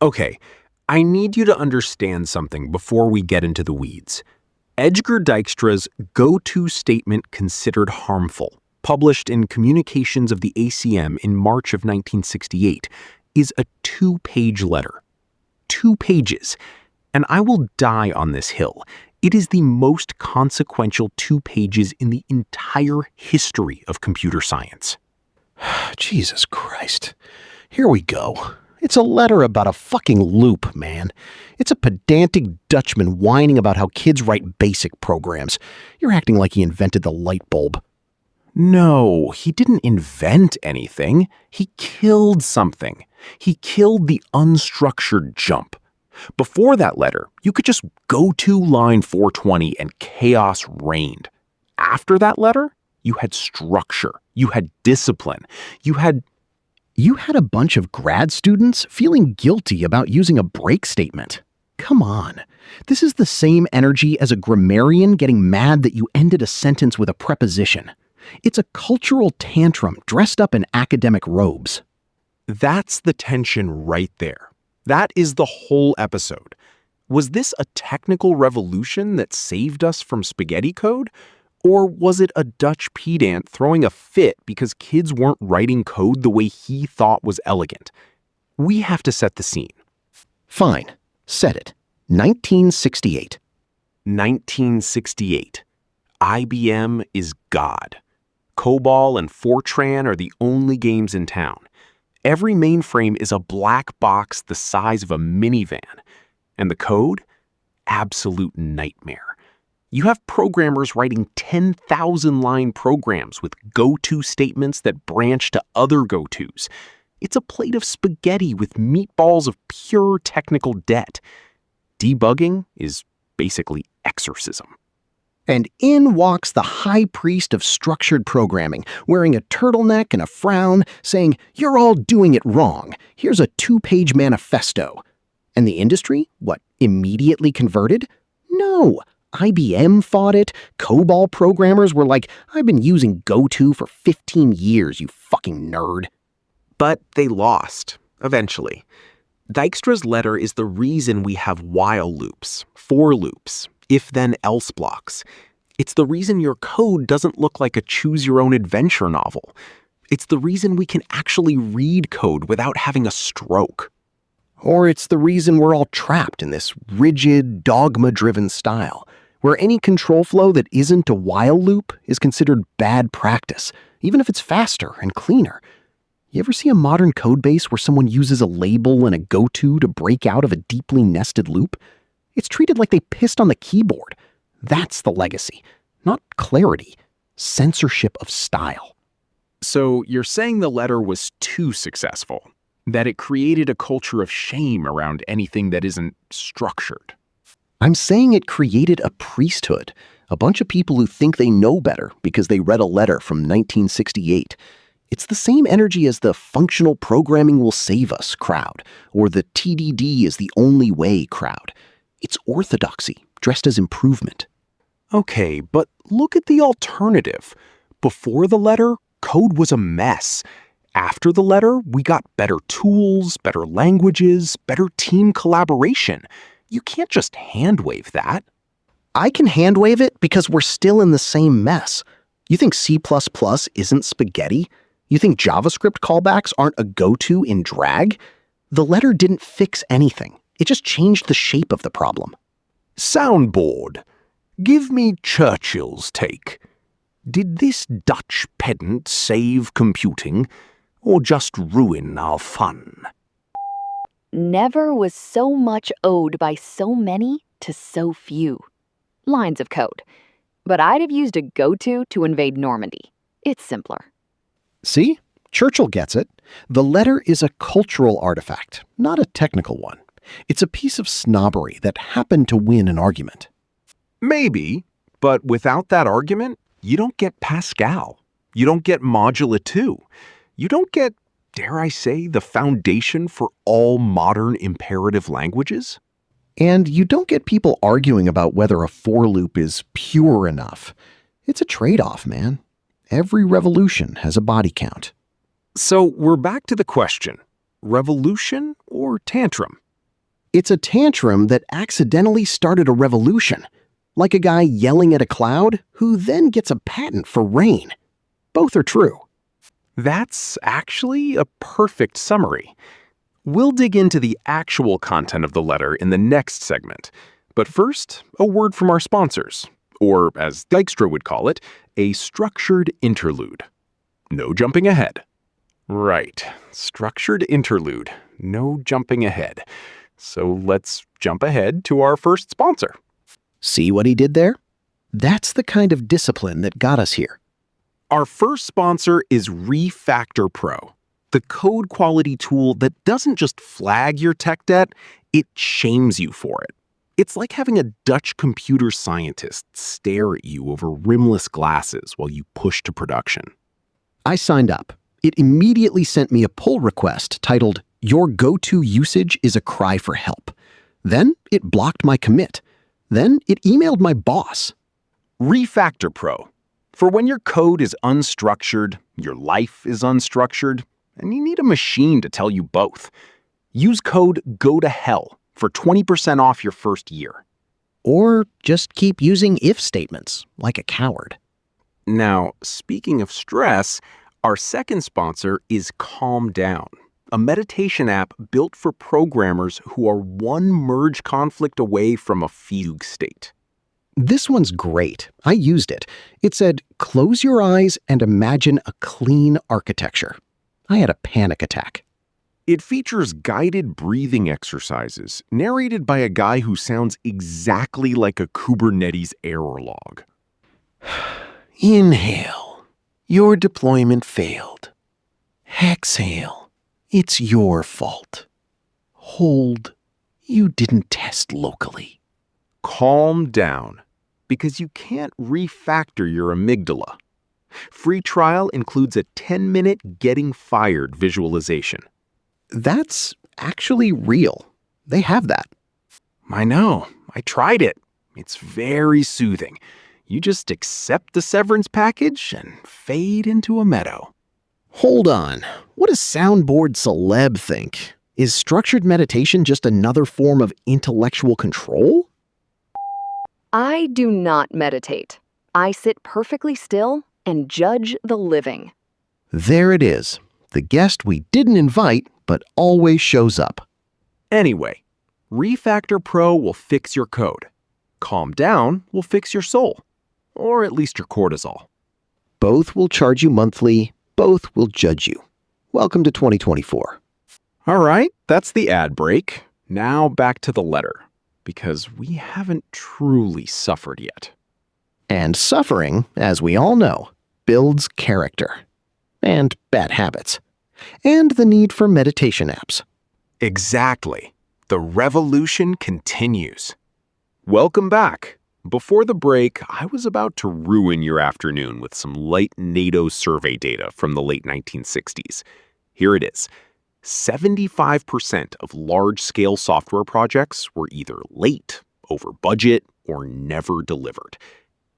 Okay, I need you to understand something before we get into the weeds. Edsger Dijkstra's go-to statement considered harmful, published in Communications of the ACM in March of 1968, is a 2-page letter. 2 pages. And I will die on this hill. It is the most consequential 2 pages in the entire history of computer science. Jesus Christ. Here we go. It's a letter about a fucking loop, man. It's a pedantic Dutchman whining about how kids write basic programs. You're acting like he invented the light bulb. No, he didn't invent anything. He killed something. He killed the unstructured jump. Before that letter, you could just go to line 420 and chaos reigned. After that letter, you had structure. You had discipline. You had a bunch of grad students feeling guilty about using a break statement. Come on. This is the same energy as a grammarian getting mad that you ended a sentence with a preposition. It's a cultural tantrum dressed up in academic robes. That's the tension right there. That is the whole episode. Was this a technical revolution that saved us from spaghetti code? Or was it a Dutch pedant throwing a fit because kids weren't writing code the way he thought was elegant? We have to set the scene. Fine. Set it. 1968. 1968. IBM is God. COBOL and Fortran are the only games in town. Every mainframe is a black box the size of a minivan. And the code? Absolute nightmare. You have programmers writing 10,000-line programs with go-to statements that branch to other go-tos. It's a plate of spaghetti with meatballs of pure technical debt. Debugging is basically exorcism. And in walks the high priest of structured programming, wearing a turtleneck and a frown, saying, "You're all doing it wrong. Here's a 2-page manifesto." And the industry, what, immediately converted? No. IBM fought it. COBOL programmers were like, "I've been using GoTo for 15 years, you fucking nerd." But they lost, eventually. Dijkstra's letter is the reason we have while loops, for loops, if-then-else blocks. It's the reason your code doesn't look like a choose-your-own-adventure novel. It's the reason we can actually read code without having a stroke. Or it's the reason we're all trapped in this rigid, dogma-driven style, where any control flow that isn't a while loop is considered bad practice, even if it's faster and cleaner. You ever see a modern codebase where someone uses a label and a goto to break out of a deeply nested loop? It's treated like they pissed on the keyboard. That's the legacy, not clarity, censorship of style. So you're saying the letter was too successful, that it created a culture of shame around anything that isn't structured. I'm saying it created a priesthood, a bunch of people who think they know better because they read a letter from 1968. It's the same energy as the functional programming will save us crowd, or the TDD is the only way crowd. It's orthodoxy, dressed as improvement. Okay, but look at the alternative. Before the letter, code was a mess. After the letter, we got better tools, better languages, better team collaboration. You can't just hand-wave that. I can hand-wave it because we're still in the same mess. You think C++ isn't spaghetti? You think JavaScript callbacks aren't a go-to in drag? The letter didn't fix anything. It just changed the shape of the problem. Soundboard. Give me Churchill's take. Did this Dutch pedant save computing, or just ruin our fun? Never was so much owed by so many to so few. Lines of code. But I'd have used a go-to invade Normandy. It's simpler. See? Churchill gets it. The letter is a cultural artifact, not a technical one. It's a piece of snobbery that happened to win an argument. Maybe, but without that argument, you don't get Pascal. You don't get Modula 2. You don't get, dare I say, the foundation for all modern imperative languages. And you don't get people arguing about whether a for loop is pure enough. It's a trade-off, man. Every revolution has a body count. So we're back to the question, revolution or tantrum? It's a tantrum that accidentally started a revolution, like a guy yelling at a cloud who then gets a patent for rain. Both are true. That's actually a perfect summary. We'll dig into the actual content of the letter in the next segment. But first, a word from our sponsors, or as Dijkstra would call it, a structured interlude. No jumping ahead. Right, structured interlude. No jumping ahead. So let's jump ahead to our first sponsor. See what he did there? That's the kind of discipline that got us here. Our first sponsor is Refactor Pro, the code quality tool that doesn't just flag your tech debt, it shames you for it. It's like having a Dutch computer scientist stare at you over rimless glasses while you push to production. I signed up. It immediately sent me a pull request titled, "Your go-to usage is a cry for help." Then it blocked my commit. Then it emailed my boss. Refactor Pro. For when your code is unstructured, your life is unstructured, and you need a machine to tell you both. Use code GOTOHELL for 20% off your first year. Or just keep using if statements, like a coward. Now, speaking of stress, our second sponsor is Calm Down, a meditation app built for programmers who are one merge conflict away from a fugue state. This one's great. I used it. It said, "Close your eyes and imagine a clean architecture." I had a panic attack. It features guided breathing exercises narrated by a guy who sounds exactly like a Kubernetes error log. Inhale. Your deployment failed. Exhale. It's your fault. Hold. You didn't test locally. Calm down, because you can't refactor your amygdala. Free trial includes a 10-minute getting fired visualization. That's actually real. They have that. I know. I tried it. It's very soothing. You just accept the severance package and fade into a meadow. Hold on. What does soundboard celeb think? Is structured meditation just another form of intellectual control? I do not meditate. I sit perfectly still and judge the living. There it is. The guest we didn't invite, but always shows up. Anyway, Refactor Pro will fix your code. Calm Down will fix your soul. Or at least your cortisol. Both will charge you monthly. Both will judge you. Welcome to 2024. All right, that's the ad break. Now back to the letter, because we haven't truly suffered yet. And suffering, as we all know, builds character. And bad habits. And the need for meditation apps. Exactly. The revolution continues. Welcome back. Before the break, I was about to ruin your afternoon with some light NATO survey data from the late 1960s. Here it is. 75% of large-scale software projects were either late, over budget, or never delivered.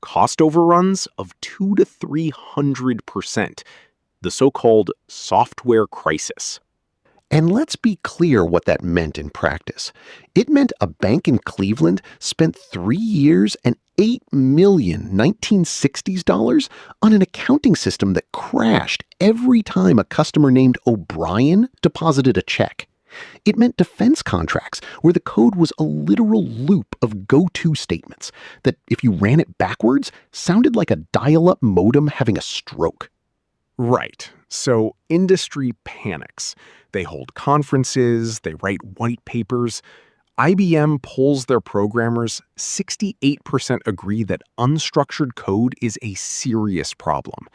Cost overruns of 200 to 300%. The so-called software crisis. And let's be clear what that meant in practice. It meant a bank in Cleveland spent 3 years and $8 million 1960s dollars on an accounting system that crashed every time a customer named O'Brien deposited a check. It meant defense contracts where the code was a literal loop of go-to statements that, if you ran it backwards, sounded like a dial-up modem having a stroke. Right. So industry panics. They hold conferences, they write white papers. IBM polls their programmers, 68% agree that unstructured code is a serious problem.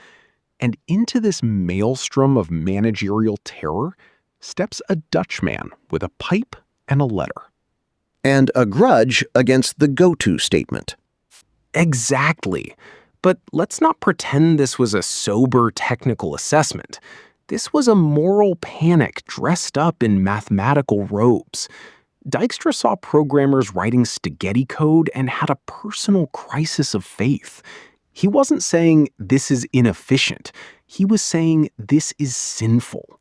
And into this maelstrom of managerial terror steps a Dutchman with a pipe and a letter. And a grudge against the go-to statement. Exactly. But let's not pretend this was a sober technical assessment. This was a moral panic dressed up in mathematical robes. Dijkstra saw programmers writing spaghetti code and had a personal crisis of faith. He wasn't saying this is inefficient. He was saying this is sinful.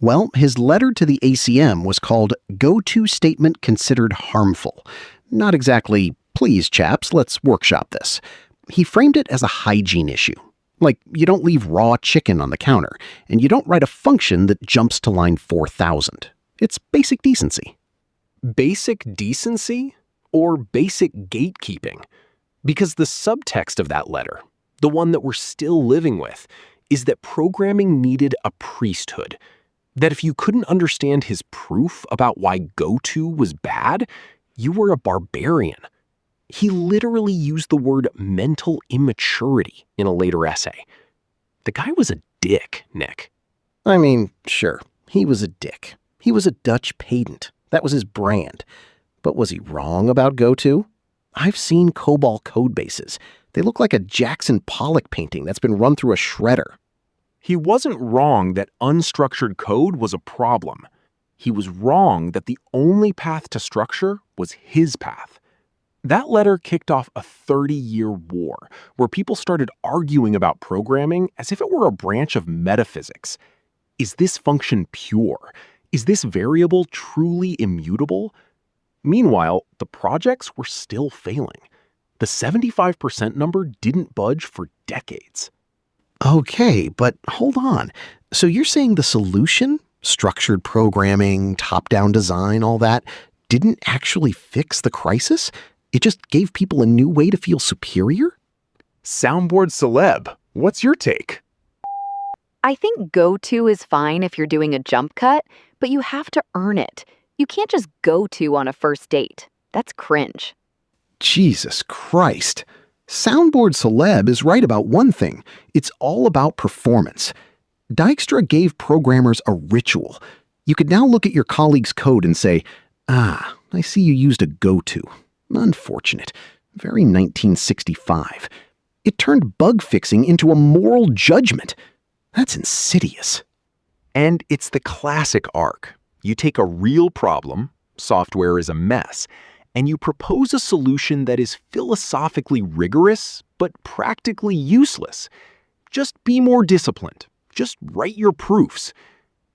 Well, his letter to the ACM was called Go-To Statement Considered Harmful. Not exactly, please chaps, let's workshop this. He framed it as a hygiene issue. Like, you don't leave raw chicken on the counter, and you don't write a function that jumps to line 4000. It's basic decency. Basic decency or basic gatekeeping? Because the subtext of that letter, the one that we're still living with, is that programming needed a priesthood. That if you couldn't understand his proof about why GoTo was bad, you were a barbarian. He literally used the word mental immaturity in a later essay. The guy was a dick, Nick. I mean, sure, he was a dick. He was a Dutch pedant. That was his brand. But was he wrong about GoTo? I've seen COBOL codebases. They look like a Jackson Pollock painting that's been run through a shredder. He wasn't wrong that unstructured code was a problem. He was wrong that the only path to structure was his path. That letter kicked off a 30-year war where people started arguing about programming as if it were a branch of metaphysics. Is this function pure? Is this variable truly immutable? Meanwhile, the projects were still failing. The 75% number didn't budge for decades. Okay, but hold on. So you're saying the solution, structured programming, top-down design, all that, didn't actually fix the crisis? It just gave people a new way to feel superior? Soundboard celeb, what's your take? I think go-to is fine if you're doing a jump cut, but you have to earn it. You can't just go-to on a first date. That's cringe. Jesus Christ. Soundboard celeb is right about one thing. It's all about performance. Dijkstra gave programmers a ritual. You could now look at your colleague's code and say, I see you used a go-to. Unfortunate. Very 1965. It turned bug fixing into a moral judgment. That's insidious. And it's the classic arc. You take a real problem, software is a mess, and you propose a solution that is philosophically rigorous, but practically useless. Just be more disciplined. Just write your proofs.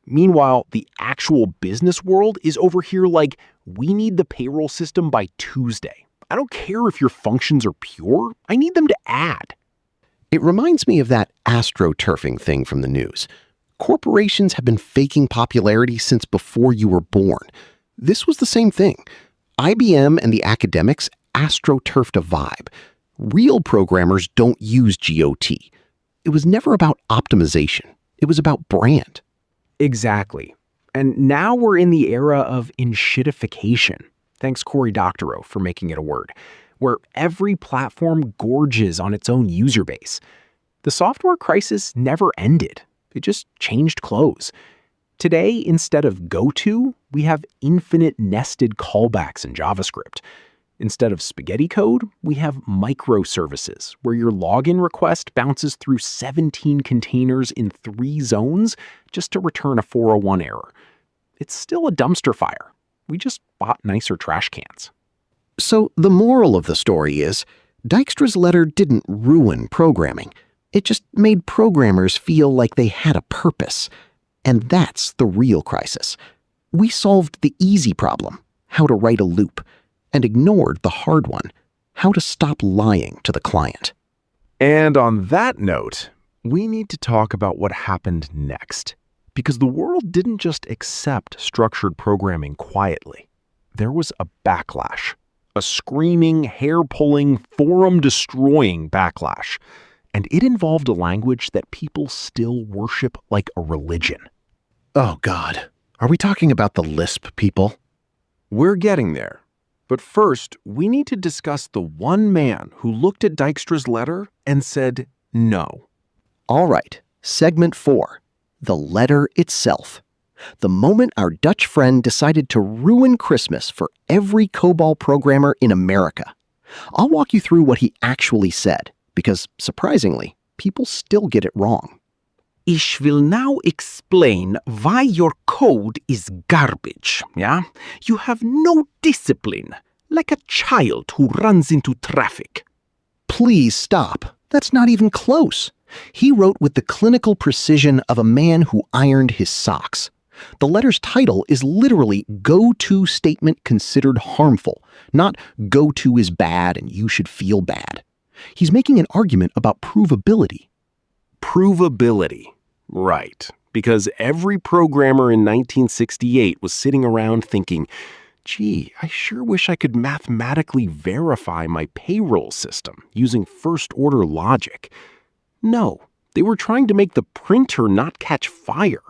Meanwhile, the actual business world is over here like, we need the payroll system by Tuesday. I don't care if your functions are pure. I need them to add. It reminds me of that astroturfing thing from the news. Corporations have been faking popularity since before you were born. This was the same thing. IBM and the academics astroturfed a vibe. Real programmers don't use GOT. It was never about optimization. It was about brand. Exactly. And now we're in the era of enshittification. Thanks Cory Doctorow for making it a word, where every platform gorges on its own user base. The software crisis never ended. It just changed clothes. Today, instead of go-to, we have infinite nested callbacks in JavaScript. Instead of spaghetti code, we have microservices, where your login request bounces through 17 containers in 3 zones just to return a 401 error. It's still a dumpster fire. We just bought nicer trash cans. So the moral of the story is, Dijkstra's letter didn't ruin programming. It just made programmers feel like they had a purpose. And that's the real crisis. We solved the easy problem, how to write a loop, and ignored the hard one, how to stop lying to the client. And on that note, we need to talk about what happened next. Because the world didn't just accept structured programming quietly. There was a backlash. A screaming, hair-pulling, forum-destroying backlash. And it involved a language that people still worship like a religion. Oh God, are we talking about the Lisp people? We're getting there. But first, we need to discuss the one man who looked at Dijkstra's letter and said no. All right, segment 4. The letter itself. The moment our Dutch friend decided to ruin Christmas for every COBOL programmer in America. I'll walk you through what he actually said, because, surprisingly, people still get it wrong. Ich will now explain why your code is garbage, yeah? You have no discipline, like a child who runs into traffic. Please stop. That's not even close. He wrote with the clinical precision of a man who ironed his socks. The letter's title is literally go-to statement considered harmful, not go-to is bad and you should feel bad. He's making an argument about provability. Provability. Right. Because every programmer in 1968 was sitting around thinking, gee, I sure wish I could mathematically verify my payroll system using first-order logic. No, they were trying to make the printer not catch fire.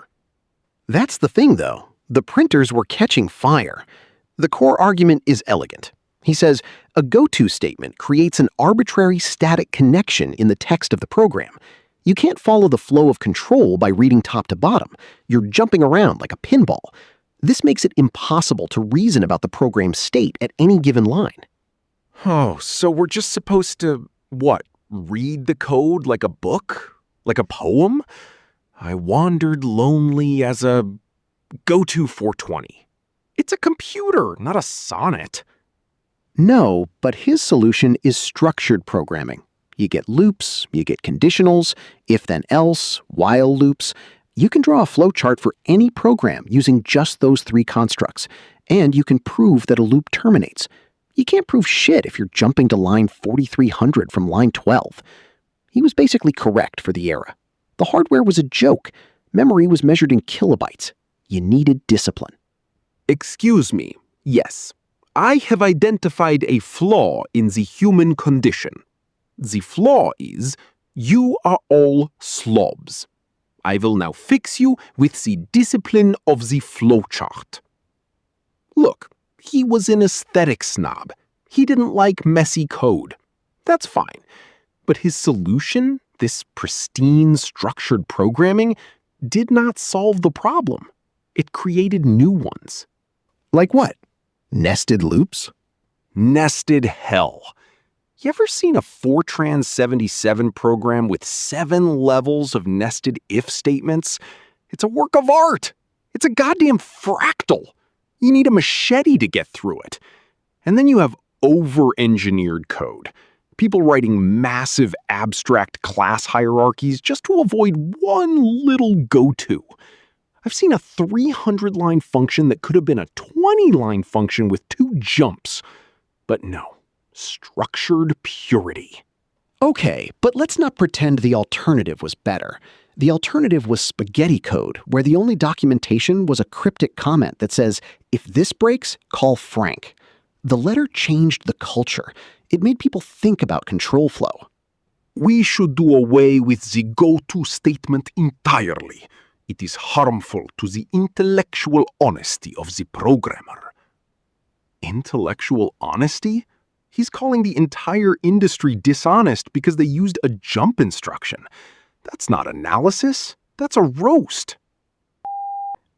That's the thing, though. The printers were catching fire. The core argument is elegant. He says, a go-to statement creates an arbitrary static connection in the text of the program. You can't follow the flow of control by reading top to bottom. You're jumping around like a pinball. This makes it impossible to reason about the program's state at any given line. Oh, so we're just supposed to, what, read the code like a book? Like a poem? I wandered lonely as a go-to 420. It's a computer, not a sonnet. No, but his solution is structured programming. You get loops, you get conditionals, if-then-else, while loops. You can draw a flowchart for any program using just those three constructs, and you can prove that a loop terminates. You can't prove shit if you're jumping to line 4300 from line 12. He was basically correct for the era. The hardware was a joke. Memory was measured in kilobytes. You needed discipline. Excuse me. Yes, I have identified a flaw in the human condition. The flaw is, you are all slobs. I will now fix you with the discipline of the flowchart. Look, he was an aesthetic snob. He didn't like messy code. That's fine. But his solution, this pristine structured programming, did not solve the problem. It created new ones. Like what? Nested loops? Nested hell. You ever seen a Fortran 77 program with 7 levels of nested if statements? It's a work of art. It's a goddamn fractal. You need a machete to get through it. And then you have over-engineered code. People writing massive abstract class hierarchies just to avoid one little go-to. I've seen a 300-line function that could have been a 20-line function with 2 jumps. But no, structured purity. Okay, but let's not pretend the alternative was better. The alternative was spaghetti code, where the only documentation was a cryptic comment that says, if this breaks, call Frank. The letter changed the culture. It made people think about control flow. We should do away with the go-to statement entirely. It is harmful to the intellectual honesty of the programmer. Intellectual honesty? He's calling the entire industry dishonest because they used a jump instruction. That's not analysis. That's a roast.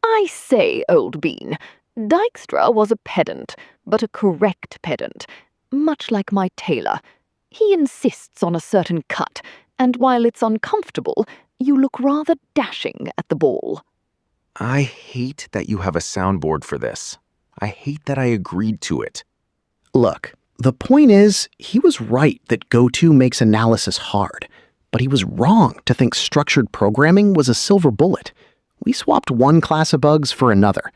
I say, old bean, Dijkstra was a pedant, but a correct pedant, much like my tailor. He insists on a certain cut, and while it's uncomfortable, you look rather dashing at the ball. I hate that you have a soundboard for this. I hate that I agreed to it. Look, the point is, he was right that go-to makes analysis hard, but he was wrong to think structured programming was a silver bullet. We swapped one class of bugs for another.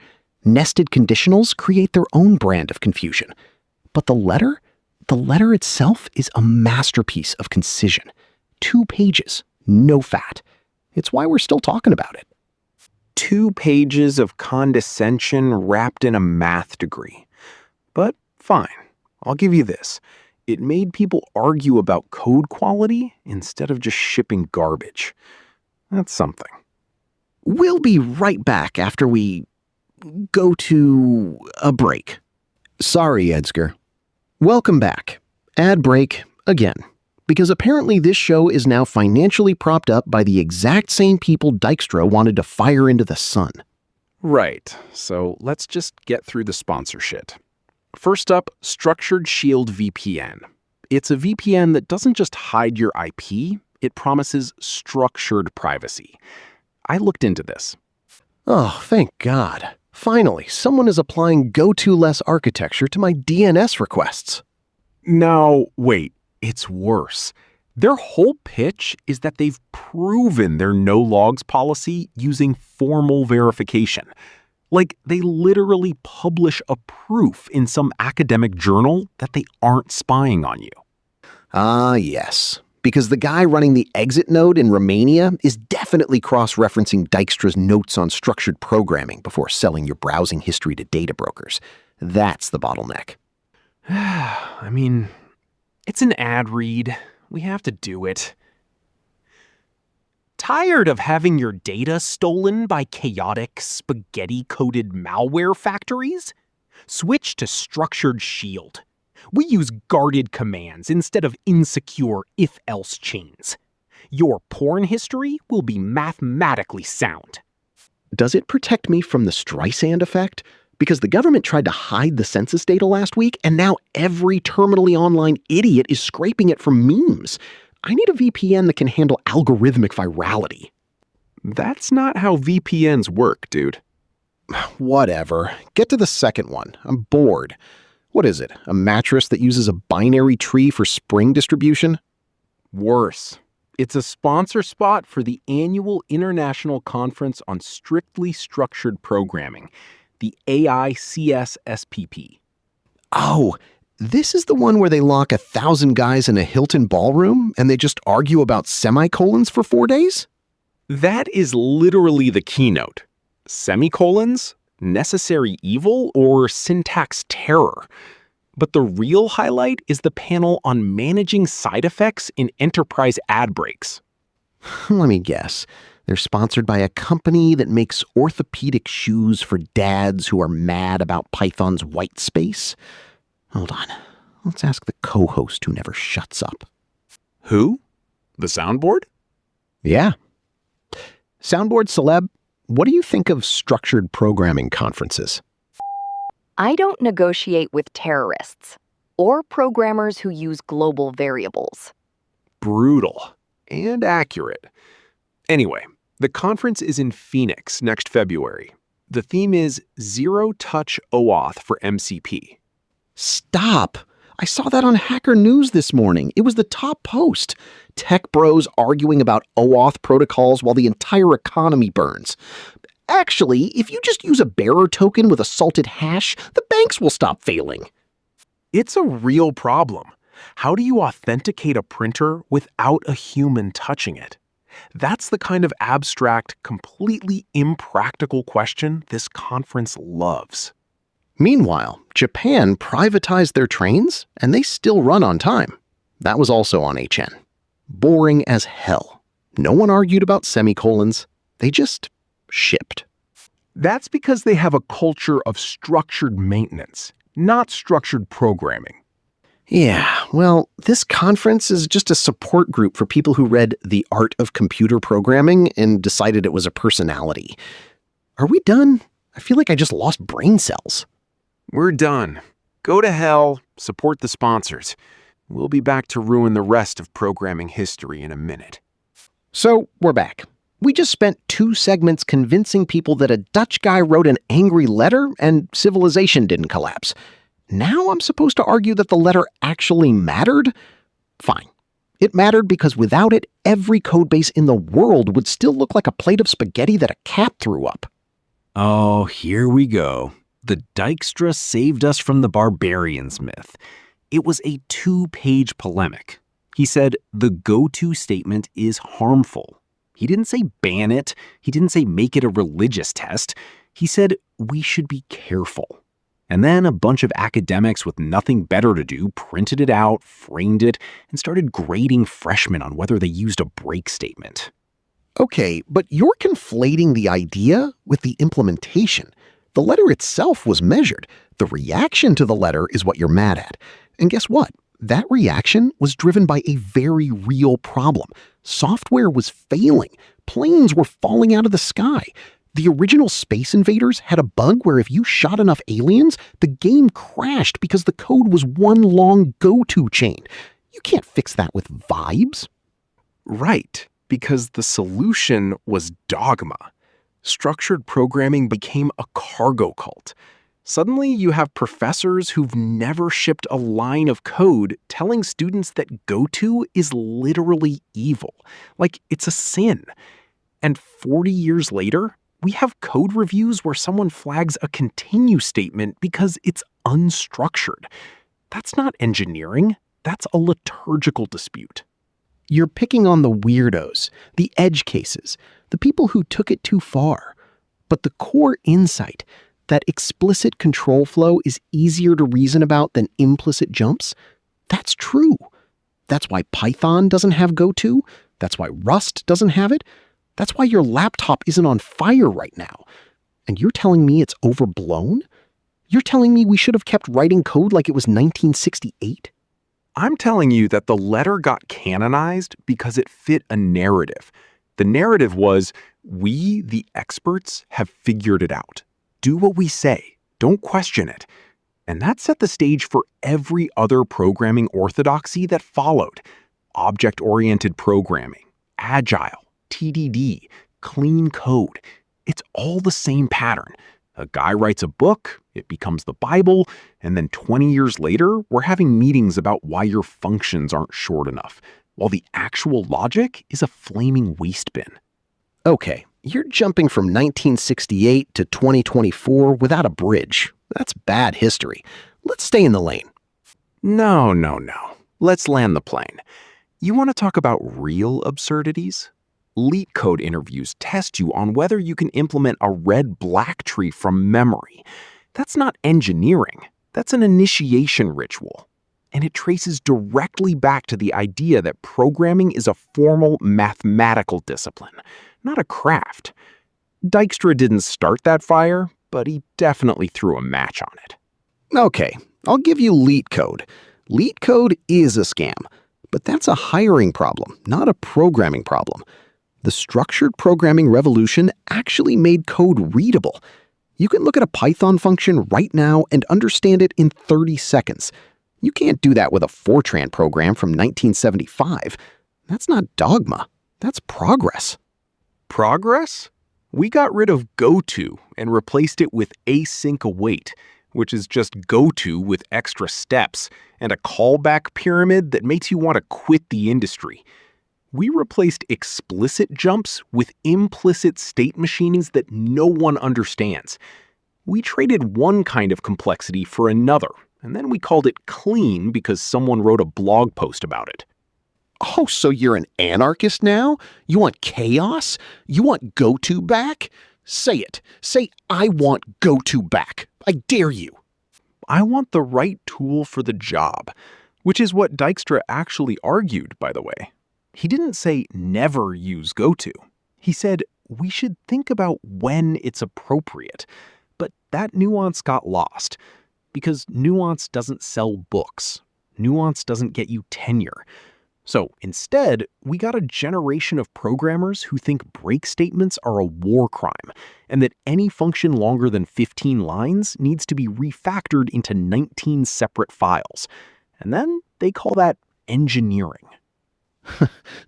Nested conditionals create their own brand of confusion. But the letter itself is a masterpiece of concision. 2 pages, no fat. It's why we're still talking about it. 2 pages of condescension wrapped in a math degree. But fine, I'll give you this. It made people argue about code quality instead of just shipping garbage. That's something. We'll be right back after we go to a break. Sorry, Edsger. Welcome back. Ad break again. Because apparently this show is now financially propped up by the exact same people Dijkstra wanted to fire into the sun. Right, so let's just get through the sponsor shit. First up, Structured Shield VPN. It's a VPN that doesn't just hide your IP, it promises structured privacy. I looked into this. Oh, thank God. Finally, someone is applying go-to-less architecture to my DNS requests. Now, wait, it's worse. Their whole pitch is that they've proven their no logs policy using formal verification. Like, they literally publish a proof in some academic journal that they aren't spying on you. Ah, yes. Because the guy running the exit node in Romania is definitely cross-referencing Dijkstra's notes on structured programming before selling your browsing history to data brokers. That's the bottleneck. I mean, it's an ad read. We have to do it. Tired of having your data stolen by chaotic, spaghetti-coded malware factories? Switch to Structured Shield. We use guarded commands instead of insecure if-else chains. Your porn history will be mathematically sound. Does it protect me from the Streisand effect? Because the government tried to hide the census data last week, and now every terminally online idiot is scraping it for memes. I need a VPN that can handle algorithmic virality. That's not how VPNs work, dude. Whatever. Get to the second one. I'm bored. What is it? A mattress that uses a binary tree for spring distribution? Worse. It's a sponsor spot for the annual International Conference on Strictly Structured Programming, the AICSSPP. Oh, this is the one where they lock 1,000 guys in a Hilton ballroom and they just argue about semicolons for 4 days? That is literally the keynote. Semicolons? Necessary evil, or syntax terror. But the real highlight is the panel on managing side effects in enterprise ad breaks. Let me guess. They're sponsored by a company that makes orthopedic shoes for dads who are mad about Python's white space. Hold on. Let's ask the co-host who never shuts up. Who? The soundboard? Yeah. Soundboard celeb, what do you think of structured programming conferences? I don't negotiate with terrorists or programmers who use global variables. Brutal and accurate. Anyway, the conference is in Phoenix next February. The theme is Zero Touch OAuth for MCP. Stop! I saw that on Hacker News this morning. It was the top post. Tech bros arguing about OAuth protocols while the entire economy burns. Actually, if you just use a bearer token with a salted hash, the banks will stop failing. It's a real problem. How do you authenticate a printer without a human touching it? That's the kind of abstract, completely impractical question this conference loves. Meanwhile, Japan privatized their trains, and they still run on time. That was also on HN. Boring as hell. No one argued about semicolons. They just shipped. That's because they have a culture of structured maintenance, not structured programming. Yeah, well, this conference is just a support group for people who read The Art of Computer Programming and decided it was a personality. Are we done? I feel like I just lost brain cells. We're done. Go to hell, support the sponsors. We'll be back to ruin the rest of programming history in a minute. So, we're back. We just spent 2 segments convincing people that a Dutch guy wrote an angry letter and civilization didn't collapse. Now I'm supposed to argue that the letter actually mattered? Fine. It mattered because without it, every codebase in the world would still look like a plate of spaghetti that a cat threw up. Oh, here we go. The Dijkstra saved us from the barbarians myth. It was a 2-page polemic. He said the go-to statement is harmful. He didn't say ban it. He didn't say make it a religious test. He said we should be careful. And then a bunch of academics with nothing better to do printed it out, framed it, and started grading freshmen on whether they used a break statement. Okay, but you're conflating the idea with the implementation. The letter itself was measured. The reaction to the letter is what you're mad at. And guess what? That reaction was driven by a very real problem. Software was failing. Planes were falling out of the sky. The original Space Invaders had a bug where if you shot enough aliens, the game crashed because the code was one long go-to chain. You can't fix that with vibes. Right, because the solution was dogma. Structured programming became a cargo cult. Suddenly, you have professors who've never shipped a line of code telling students that GoTo is literally evil, like it's a sin. And 40 years later, we have code reviews where someone flags a continue statement because it's unstructured. That's not engineering, that's a liturgical dispute. You're picking on the weirdos, the edge cases, the people who took it too far. But the core insight, that explicit control flow is easier to reason about than implicit jumps, that's true. That's why Python doesn't have GoTo. That's why Rust doesn't have it. That's why your laptop isn't on fire right now. And you're telling me it's overblown? You're telling me we should have kept writing code like it was 1968? I'm telling you that the letter got canonized because it fit a narrative. The narrative was, we, the experts, have figured it out. Do what we say. Don't question it. And that set the stage for every other programming orthodoxy that followed. Object-oriented programming, agile, TDD, clean code. It's all the same pattern. A guy writes a book, it becomes the Bible, and then 20 years later, we're having meetings about why your functions aren't short enough, while the actual logic is a flaming waste bin. Okay, you're jumping from 1968 to 2024 without a bridge. That's bad history. Let's stay in the lane. No. Let's land the plane. You want to talk about real absurdities? Leak code interviews test you on whether you can implement a red-black tree from memory. That's not engineering. That's an initiation ritual. And it traces directly back to the idea that programming is a formal mathematical discipline, not a craft. Dijkstra didn't start that fire, but he definitely threw a match on it. Okay, I'll give you LeetCode. LeetCode is a scam, but that's a hiring problem, not a programming problem. The structured programming revolution actually made code readable. You can look at a Python function right now and understand it in 30 seconds. You can't do that with a Fortran program from 1975. That's not dogma. That's progress. Progress? We got rid of GoTo and replaced it with async await, which is just GoTo with extra steps and a callback pyramid that makes you want to quit the industry. We replaced explicit jumps with implicit state machines that no one understands. We traded one kind of complexity for another, and then we called it clean because someone wrote a blog post about it. Oh, so you're an anarchist now? You want chaos? You want GoTo back? Say it. Say, I want GoTo back. I dare you. I want the right tool for the job, which is what Dijkstra actually argued, by the way. He didn't say never use GoTo. He said we should think about when it's appropriate. But that nuance got lost because nuance doesn't sell books. Nuance doesn't get you tenure. So instead, we got a generation of programmers who think break statements are a war crime and that any function longer than 15 lines needs to be refactored into 19 separate files. And then they call that engineering.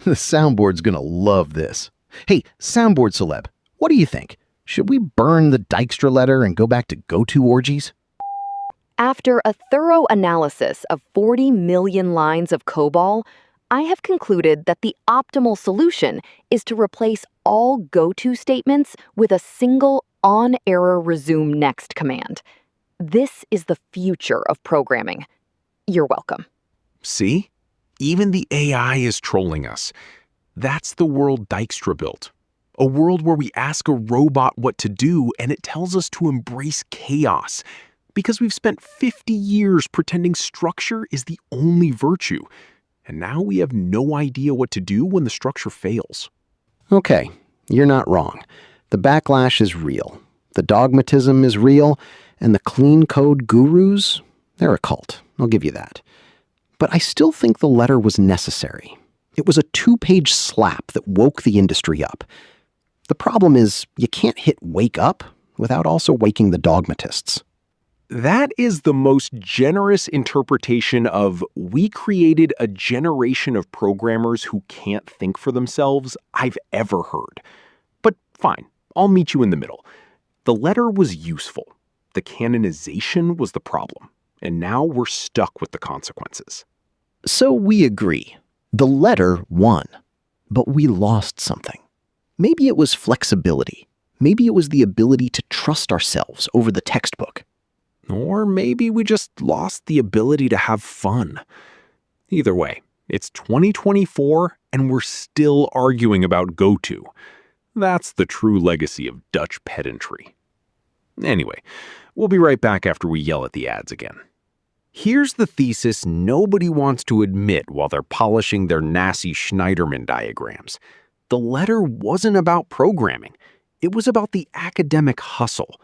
The soundboard's gonna love this. Hey, soundboard celeb, what do you think? Should we burn the Dijkstra letter and go back to GoTo orgies? After a thorough analysis of 40 million lines of COBOL, I have concluded that the optimal solution is to replace all GoTo statements with a single on-error resume next command. This is the future of programming. You're welcome. See? Even the AI is trolling us. That's the world Dijkstra built. A world where we ask a robot what to do and it tells us to embrace chaos. Because we've spent 50 years pretending structure is the only virtue. And now we have no idea what to do when the structure fails. Okay, you're not wrong. The backlash is real. The dogmatism is real. And the clean code gurus, they're a cult. I'll give you that. But I still think the letter was necessary. It was a 2-page slap that woke the industry up. The problem is you can't hit wake up without also waking the dogmatists. That is the most generous interpretation of we created a generation of programmers who can't think for themselves I've ever heard. But fine, I'll meet you in the middle. The letter was useful. The canonization was the problem, and now we're stuck with the consequences. So we agree. The letter won, but we lost something. Maybe it was flexibility. Maybe it was the ability to trust ourselves over the textbook. Or maybe we just lost the ability to have fun. Either way, it's 2024 and we're still arguing about go-to. That's the true legacy of Dutch pedantry. Anyway, we'll be right back after we yell at the ads again. Here's the thesis nobody wants to admit while they're polishing their Nassy Schneiderman diagrams. The letter wasn't about programming. It was about the academic hustle.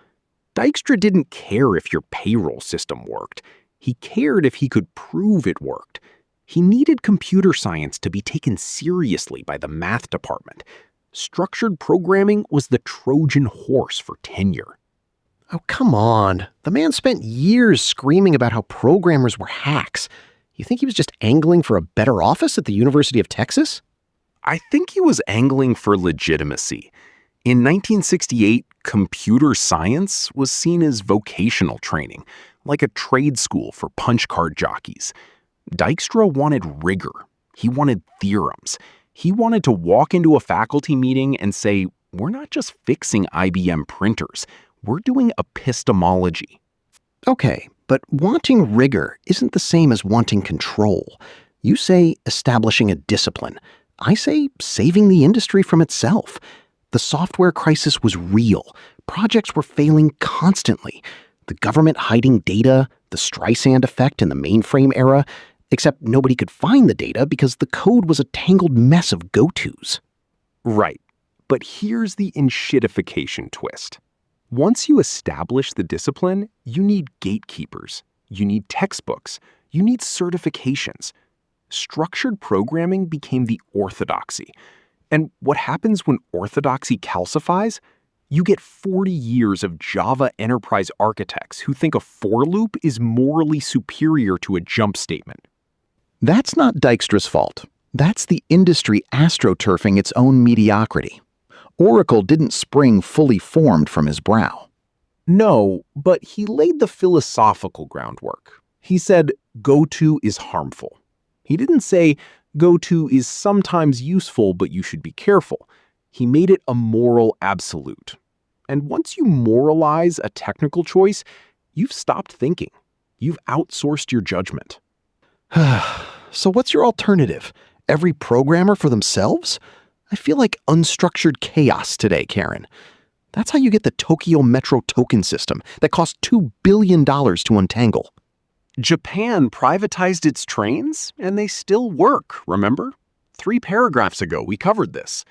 Dijkstra didn't care if your payroll system worked. He cared if he could prove it worked. He needed computer science to be taken seriously by the math department. Structured programming was the Trojan horse for tenure. Oh, come on. The man spent years screaming about how programmers were hacks. You think he was just angling for a better office at the University of Texas? I think he was angling for legitimacy. In 1968, computer science was seen as vocational training, like a trade school for punch card jockeys. Dijkstra wanted rigor. He wanted theorems. He wanted to walk into a faculty meeting and say, we're not just fixing IBM printers, we're doing epistemology. Okay, but wanting rigor isn't the same as wanting control. You say establishing a discipline. I say saving the industry from itself. The software crisis was real. Projects were failing constantly. The government hiding data, the Streisand effect in the mainframe era, except nobody could find the data because the code was a tangled mess of go-tos. Right, but here's the enshittification twist. Once you establish the discipline, you need gatekeepers, you need textbooks, you need certifications. Structured programming became the orthodoxy. And what happens when orthodoxy calcifies? You get 40 years of Java enterprise architects who think a for loop is morally superior to a jump statement. That's not Dijkstra's fault. That's the industry astroturfing its own mediocrity. Oracle didn't spring fully formed from his brow. No, but he laid the philosophical groundwork. He said, go-to is harmful. He didn't say, go-to is sometimes useful, but you should be careful. He made it a moral absolute. And once you moralize a technical choice, you've stopped thinking. You've outsourced your judgment. So what's your alternative? Every programmer for themselves? I feel like unstructured chaos today, Karen. That's how you get the Tokyo Metro token system that cost $2 billion to untangle. Japan privatized its trains, and they still work, remember? 3 paragraphs ago, we covered this.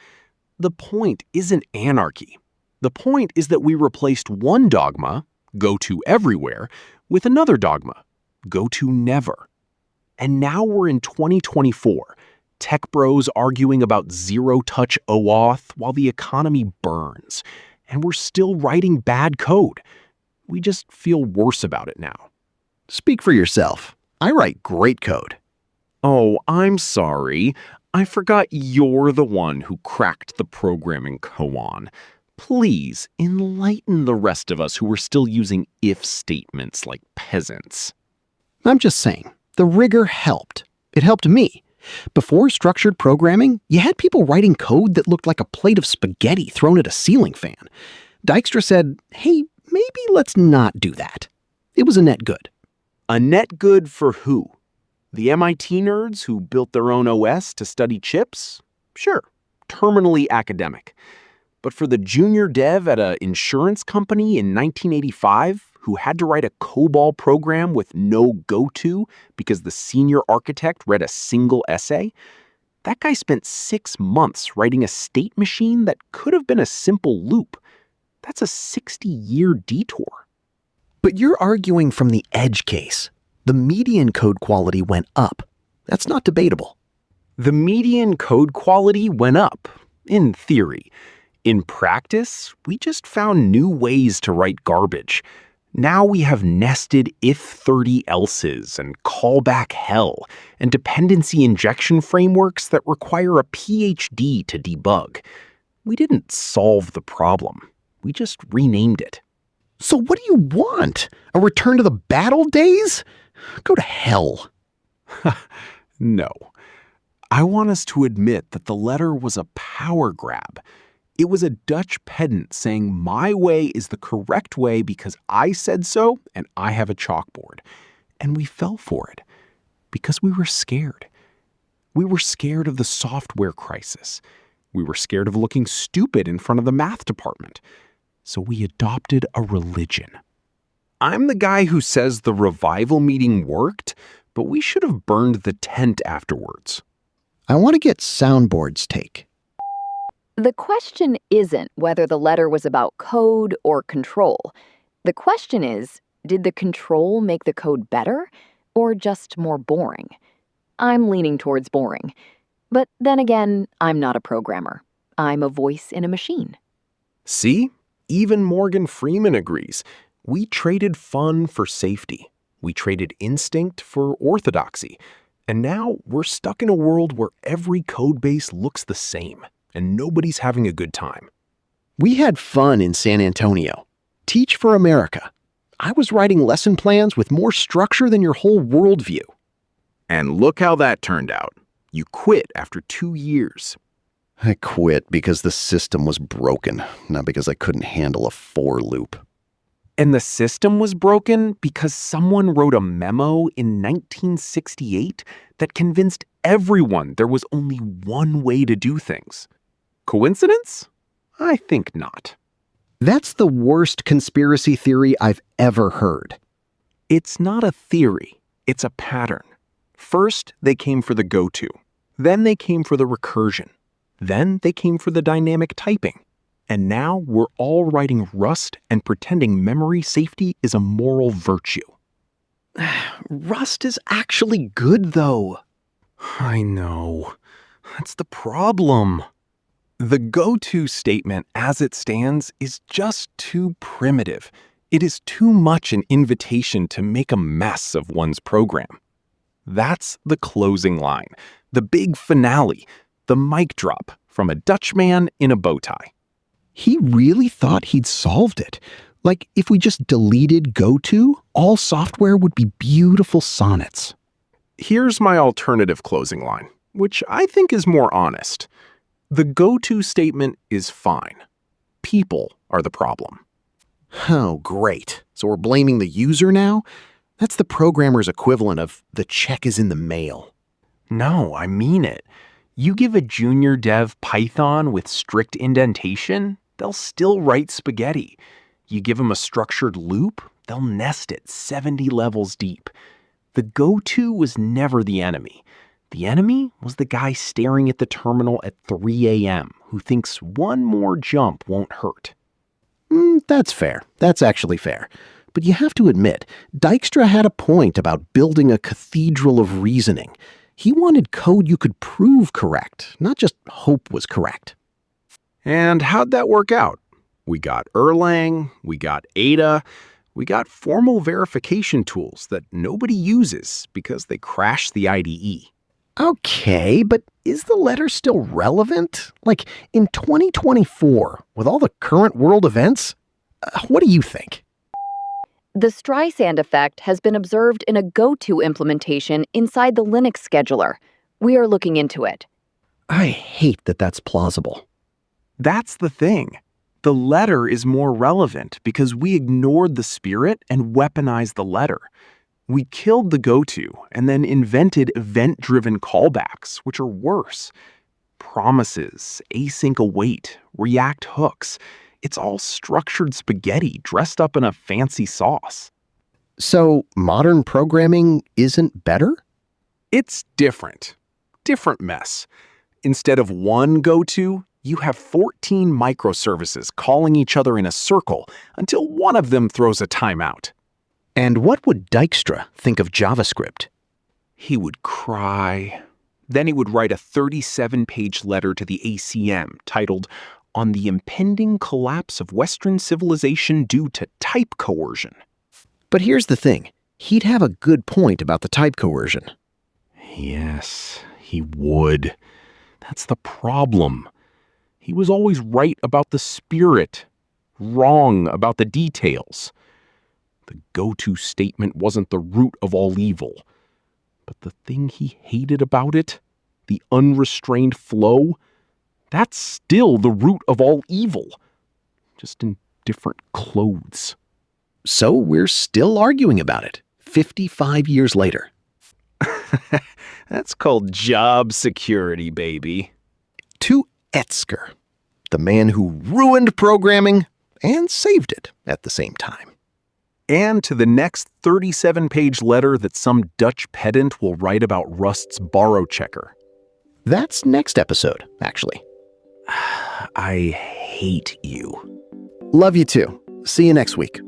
The point isn't anarchy. The point is that we replaced one dogma, go to everywhere, with another dogma, go to never. And now we're in 2024, tech bros arguing about zero-touch OAuth while the economy burns. And we're still writing bad code. We just feel worse about it now. Speak for yourself. I write great code. Oh, I'm sorry. I forgot you're the one who cracked the programming koan. Please enlighten the rest of us who are still using if statements like peasants. I'm just saying, the rigor helped. It helped me. Before structured programming, you had people writing code that looked like a plate of spaghetti thrown at a ceiling fan. Dijkstra said, hey, maybe let's not do that. It was a net good. A net good for who? The MIT nerds who built their own OS to study chips? Sure, terminally academic. But for the junior dev at an insurance company in 1985 who had to write a COBOL program with no go-to because the senior architect read a single essay, that guy spent 6 months writing a state machine that could have been a simple loop. That's a 60-year detour. But you're arguing from the edge case. The median code quality went up. That's not debatable. The median code quality went up, in theory. In practice, we just found new ways to write garbage. Now we have nested if-30 elses and callback hell and dependency injection frameworks that require a PhD to debug. We didn't solve the problem. We just renamed it. So what do you want? A return to the battle days? Go to hell. No. I want us to admit that the letter was a power grab. It was a Dutch pedant saying my way is the correct way because I said so and I have a chalkboard. And we fell for it because we were scared. We were scared of the software crisis. We were scared of looking stupid in front of the math department. So we adopted a religion. I'm the guy who says the revival meeting worked, but we should have burned the tent afterwards. I want to get Soundboard's take. The question isn't whether the letter was about code or control. The question is, did the control make the code better or just more boring? I'm leaning towards boring. But then again, I'm not a programmer. I'm a voice in a machine. See? Even Morgan Freeman agrees. We traded fun for safety. We traded instinct for orthodoxy. And now we're stuck in a world where every code base looks the same, and nobody's having a good time. We had fun in San Antonio. Teach for America. I was writing lesson plans with more structure than your whole worldview. And look how that turned out. You quit after 2 years. I quit because the system was broken, not because I couldn't handle a for loop. And the system was broken because someone wrote a memo in 1968 that convinced everyone there was only one way to do things. Coincidence? I think not. That's the worst conspiracy theory I've ever heard. It's not a theory, it's a pattern. First, they came for the go-to. Then they came for the recursion. Then they came for the dynamic typing. And now we're all writing Rust and pretending memory safety is a moral virtue. Rust is actually good, though. I know. That's the problem. The go-to statement as it stands is just too primitive. It is too much an invitation to make a mess of one's program. That's the closing line, the big finale, the mic drop from a Dutchman in a bow tie. He really thought he'd solved it. Like, if we just deleted GoTo, all software would be beautiful sonnets. Here's my alternative closing line, which I think is more honest. The go-to statement is fine. People are the problem. Oh, great. So we're blaming the user now? That's the programmer's equivalent of the check is in the mail. No, I mean it. You give a junior dev Python with strict indentation, they'll still write spaghetti. You give them a structured loop, they'll nest it 70 levels deep. The go-to was never the enemy. The enemy was the guy staring at the terminal at 3 a.m. who thinks one more jump won't hurt. That's fair. That's actually fair. But you have to admit, Dijkstra had a point about building a cathedral of reasoning. He wanted code you could prove correct, not just hope was correct. And how'd that work out? We got Erlang, we got Ada, we got formal verification tools that nobody uses because they crash the IDE. Okay, but is the letter still relevant? Like, in 2024, with all the current world events? What do you think? The Streisand effect has been observed in a go-to implementation inside the Linux scheduler. We are looking into it. I hate that that's plausible. That's the thing. The letter is more relevant because we ignored the spirit and weaponized the letter. We killed the go-to and then invented event-driven callbacks, which are worse. Promises, async await, React hooks. It's all structured spaghetti dressed up in a fancy sauce. So, modern programming isn't better? It's different. Different mess. Instead of one go-to, you have 14 microservices calling each other in a circle until one of them throws a timeout. And what would Dijkstra think of JavaScript? He would cry. Then he would write a 37-page letter to the ACM titled, "On the Impending Collapse of Western Civilization Due to Type Coercion." But here's the thing. He'd have a good point about the type coercion. Yes, he would. That's the problem. He was always right about the spirit. wrong about the details. The go-to statement wasn't the root of all evil. But the thing he hated about it, the unrestrained flow, that's still the root of all evil. Just in different clothes. So we're still arguing about it, 55 years later. That's called job security, baby. To Edsger, the man who ruined programming and saved it at the same time. And to the next 37-page letter that some Dutch pedant will write about Rust's borrow checker. That's next episode, actually. I hate you. Love you too. See you next week.